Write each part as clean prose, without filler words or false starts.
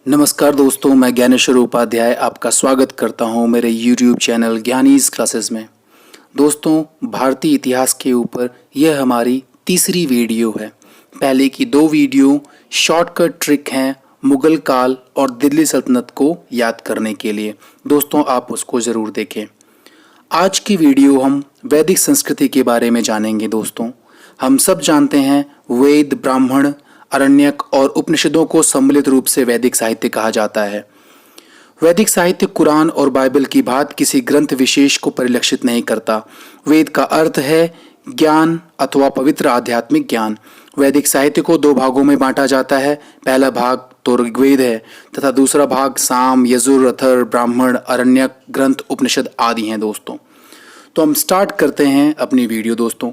नमस्कार दोस्तों, मैं ज्ञानेश्वर उपाध्याय आपका स्वागत करता हूं मेरे YouTube चैनल ज्ञानीज क्लासेस में। दोस्तों, भारतीय इतिहास के ऊपर यह हमारी तीसरी वीडियो है। पहले की दो वीडियो शॉर्टकट ट्रिक हैं मुगल काल और दिल्ली सल्तनत को याद करने के लिए। दोस्तों, आप उसको ज़रूर देखें। आज की वीडियो हम वैदिक संस्कृति के बारे में जानेंगे। दोस्तों, हम सब जानते हैं वेद, ब्राह्मण, अरण्यक और उपनिषदों को सम्मिलित रूप से वैदिक साहित्य कहा जाता है। वैदिक साहित्य कुरान और बाइबल की भांति किसी ग्रंथ विशेष को परिलक्षित नहीं करता। वेद का अर्थ है ज्ञान अथवा पवित्र आध्यात्मिक ज्ञान। वैदिक साहित्य को दो भागों में बांटा जाता है। पहला भाग तो ऋग्वेद है तथा दूसरा भाग साम, यजुर, अथर्व, ब्राह्मण, अरण्यक, ग्रंथ, उपनिषद आदि हैं। दोस्तों, तो हम स्टार्ट करते हैं अपनी वीडियो। दोस्तों,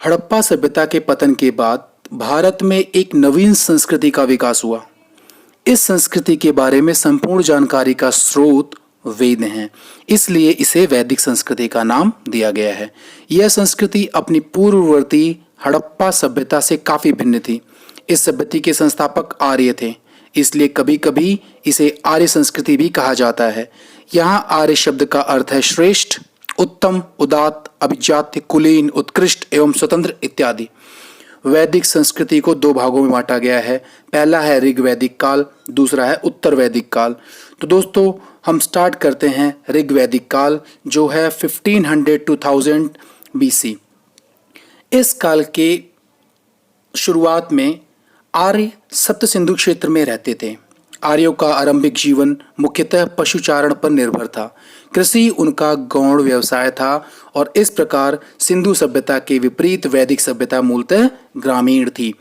हड़प्पा सभ्यता के पतन के बाद भारत में एक नवीन संस्कृति का विकास हुआ। इस संस्कृति के बारे में संपूर्ण जानकारी का स्रोत वेद हैं, इसलिए इसे वैदिक संस्कृति का नाम दिया गया है। यह संस्कृति अपनी पूर्ववर्ती हड़प्पा सभ्यता से काफी भिन्न थी। इस सभ्यता के संस्थापक आर्य थे, इसलिए कभी कभी इसे आर्य संस्कृति भी कहा जाता है। यहाँ आर्य शब्द का अर्थ है श्रेष्ठ, उत्तम, उदात्त, अभिजात्य, कुलीन, उत्कृष्ट एवं स्वतंत्र इत्यादि। वैदिक संस्कृति को दो भागों में बांटा गया है। पहला है ऋग्वैदिक काल, दूसरा है उत्तर वैदिक काल। तो दोस्तों, हम स्टार्ट करते हैं ऋग्वैदिक काल, जो है 1500 to 1000 BC। इस काल के शुरुआत में आर्य सप्त सिंधु क्षेत्र में रहते थे। आर्यों का आरंभिक जीवन मुख्यतः पशुचारण पर निर्भर था। कृषि उनका गौण व्यवसाय था और इस प्रकार सिंधु सभ्यता के विपरीत वैदिक सभ्यता मूलतः ग्रामीण थी।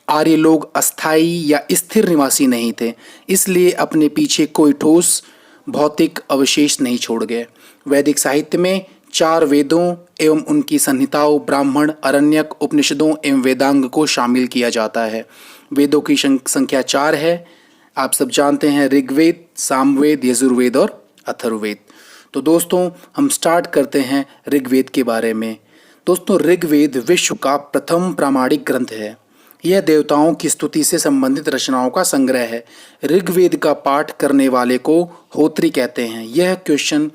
आर्य लोग अस्थायी या स्थिर निवासी नहीं थे, इसलिए अपने पीछे कोई ठोस भौतिक अवशेष नहीं छोड़ गए। वैदिक साहित्य में 4 वेदों एवं उनकी संहिताओं, ब्राह्मण, अरण्यक, उपनिषदों एवं वेदांग को शामिल किया जाता है। वेदों की संख्या 4 है। आप सब जानते हैं ऋग्वेद, सामवेद, यजुर्वेद और अथर्ववेद। तो दोस्तों, हम स्टार्ट करते हैं ऋग्वेद के बारे में। दोस्तों, ऋग्वेद विश्व का प्रथम प्रामाणिक ग्रंथ है। यह देवताओं की स्तुति से संबंधित रचनाओं का संग्रह है। ऋग्वेद का पाठ करने वाले को होत्री कहते हैं। यह क्वेश्चन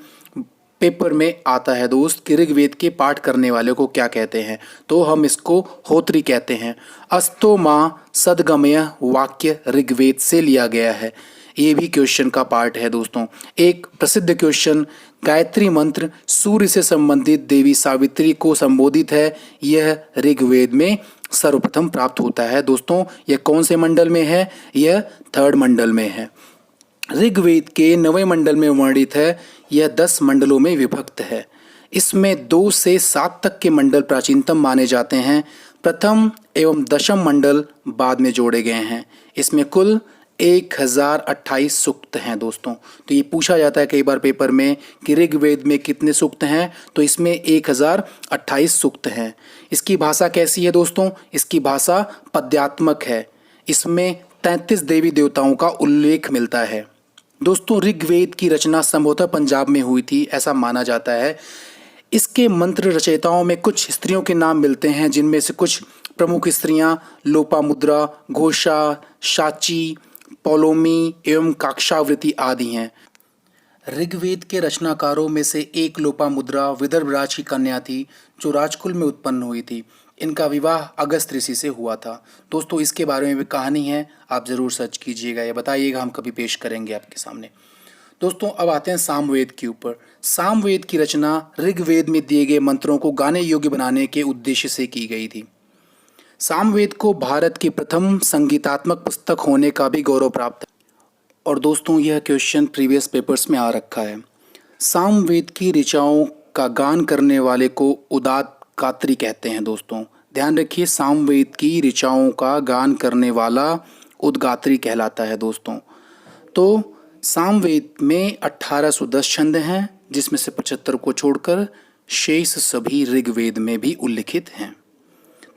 पेपर में आता है दोस्त कि ऋग्वेद के पाठ करने वाले को क्या कहते हैं, तो हम इसको होत्री कहते हैं। अस्तो माँ सदगमय वाक्य ऋग्वेद से लिया गया है। ये भी क्वेश्चन का पार्ट है। दोस्तों, एक प्रसिद्ध क्वेश्चन गायत्री मंत्र सूर्य से संबंधित देवी सावित्री को संबोधित है। यह ऋग्वेद में सर्वप्रथम प्राप्त होता है। दोस्तों, यह कौन से मंडल में है? यह 3rd मंडल में है। ऋग्वेद के 9वें मंडल में वर्णित है। यह 10 मंडलों में विभक्त है। इसमें 2 से 7 तक के मंडल प्राचीनतम माने जाते हैं। प्रथम एवं 10म मंडल बाद में जोड़े गए हैं। इसमें कुल 1028 सूक्त हैं। दोस्तों, तो ये पूछा जाता है कई बार पेपर में कि ऋग्वेद में कितने सूक्त हैं, तो इसमें 1028 सूक्त हैं। इसकी भाषा कैसी है? दोस्तों, इसकी भाषा पद्यात्मक है। इसमें 33 देवी देवताओं का उल्लेख मिलता है। दोस्तों, ऋग्वेद की रचना संभवतः पंजाब में हुई थी, ऐसा माना जाता है। इसके मंत्र रचयिताओं में कुछ स्त्रियों के नाम मिलते हैं, जिनमें से कुछ प्रमुख स्त्रियां लोपामुद्रा, घोषा, शाची, पौलोमी एवं काक्षावृति आदि हैं। ऋग्वेद के रचनाकारों में से एक लोपामुद्रा विदर्भ राज की कन्या थी, जो राजकुल में उत्पन्न हुई थी। इनका विवाह अगस्त ऋषि से हुआ था। दोस्तों, इसके बारे में भी कहानी है, आप ज़रूर सर्च कीजिएगा या बताइएगा, हम कभी पेश करेंगे आपके सामने। दोस्तों, अब आते हैं सामवेद के ऊपर। सामवेद की रचना ऋग्वेद में दिए गए मंत्रों को गाने योग्य बनाने के उद्देश्य से की गई थी। सामवेद को भारत की प्रथम संगीतात्मक पुस्तक होने का भी गौरव प्राप्त है। और दोस्तों, यह क्वेश्चन प्रीवियस पेपर्स में आ रखा है। सामवेद की ऋचाओं का गान करने वाले को उदात्त गात्री कहते हैं। दोस्तों, ध्यान रखिए, सामवेद की ऋचाओं का गान करने वाला उद्गात्री कहलाता है। दोस्तों, तो सामवेद में 1810 छंद हैं, जिसमें से 75 को छोड़कर शेष सभी ऋग्वेद में भी उल्लिखित हैं।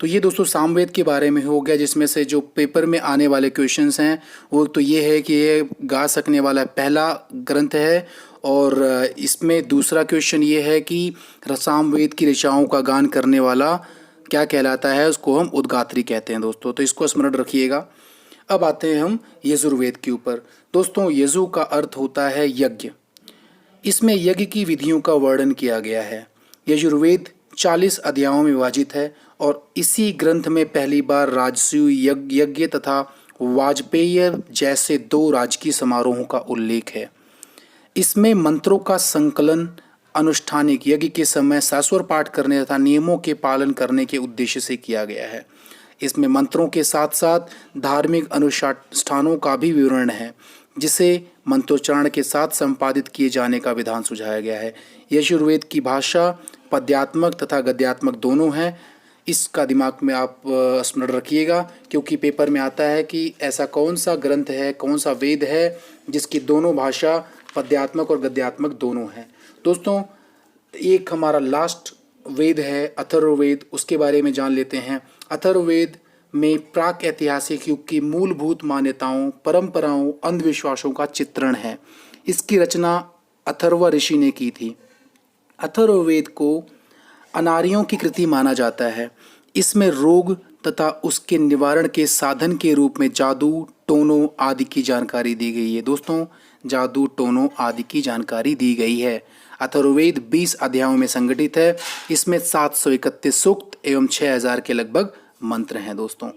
तो ये दोस्तों सामवेद के बारे में हो गया, जिसमें से जो पेपर में आने वाले क्वेश्चंस हैं वो तो ये है कि ये गा सकने वाला पहला ग्रंथ है, और इसमें दूसरा क्वेश्चन ये है कि सामवेद की ऋचाओं का गान करने वाला क्या कहलाता है, उसको हम उद्गात्री कहते हैं। दोस्तों, तो इसको स्मरण रखिएगा। अब आते हैं हम यजुर्वेद के ऊपर। दोस्तों, यजु का अर्थ होता है यज्ञ। इसमें यज्ञ की विधियों का वर्णन किया गया है। यजुर्वेद 40 अध्यायों में विभाजित है और इसी ग्रंथ में पहली बार राजसूय यज्ञ तथा वाजपेय जैसे 2 राजकीय समारोहों का उल्लेख है। इसमें मंत्रों का संकलन अनुष्ठानिक यज्ञ के समय शास्त्र पाठ करने तथा नियमों के पालन करने के उद्देश्य से किया गया है। इसमें मंत्रों के साथ साथ धार्मिक अनुष्ठानों का भी विवरण है, जिसे मंत्रोच्चारण के साथ संपादित किए जाने का विधान सुझाया गया है। यजुर्वेद की भाषा पद्यात्मक तथा गद्यात्मक दोनों है। इसका दिमाग में आप स्मरण रखिएगा, क्योंकि पेपर में आता है कि ऐसा कौन सा ग्रंथ है, कौन सा वेद है जिसकी दोनों भाषा पद्यात्मक और गद्यात्मक दोनों हैं। दोस्तों, एक हमारा लास्ट वेद है अथर्ववेद, उसके बारे में जान लेते हैं। अथर्ववेद में प्राक ऐतिहासिक युग की मूलभूत मान्यताओं, परंपराओं, अंधविश्वासों का चित्रण है। इसकी रचना अथर्व ऋषि ने की थी। अथर्ववेद को अनार्यों की कृति माना जाता है। इसमें रोग तथा उसके निवारण के साधन के रूप में जादू, टोनों आदि की जानकारी दी गई है। दोस्तों, जादू, टोनों आदि की जानकारी दी गई है। अथर्ववेद 20 अध्यायों में संगठित है। इसमें 731 सूक्त एवं 6000 के लगभग मंत्र हैं। दोस्तों,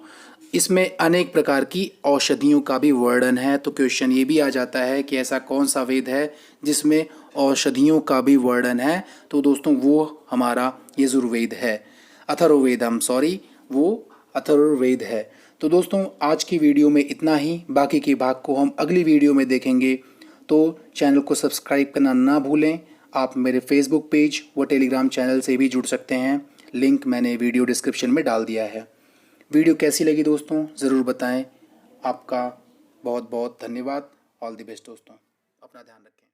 इसमें अनेक प्रकार की औषधियों का भी वर्णन है। तो क्वेश्चन ये भी आ जाता है कि ऐसा कौन सा वेद है जिसमें औषधियों का भी वर्णन है। तो दोस्तों, वो हमारा यजुर्वेद है। अथर्ववेद, वो अथर्ववेद है। तो दोस्तों, आज की वीडियो में इतना ही। बाकी के भाग को हम अगली वीडियो में देखेंगे। तो चैनल को सब्सक्राइब करना ना भूलें। आप मेरे फेसबुक पेज व टेलीग्राम चैनल से भी जुड़ सकते हैं। लिंक मैंने वीडियो डिस्क्रिप्शन में डाल दिया है। वीडियो कैसी लगी दोस्तों, ज़रूर बताएं। आपका बहुत बहुत धन्यवाद। ऑल द बेस्ट दोस्तों, अपना ध्यान रखें।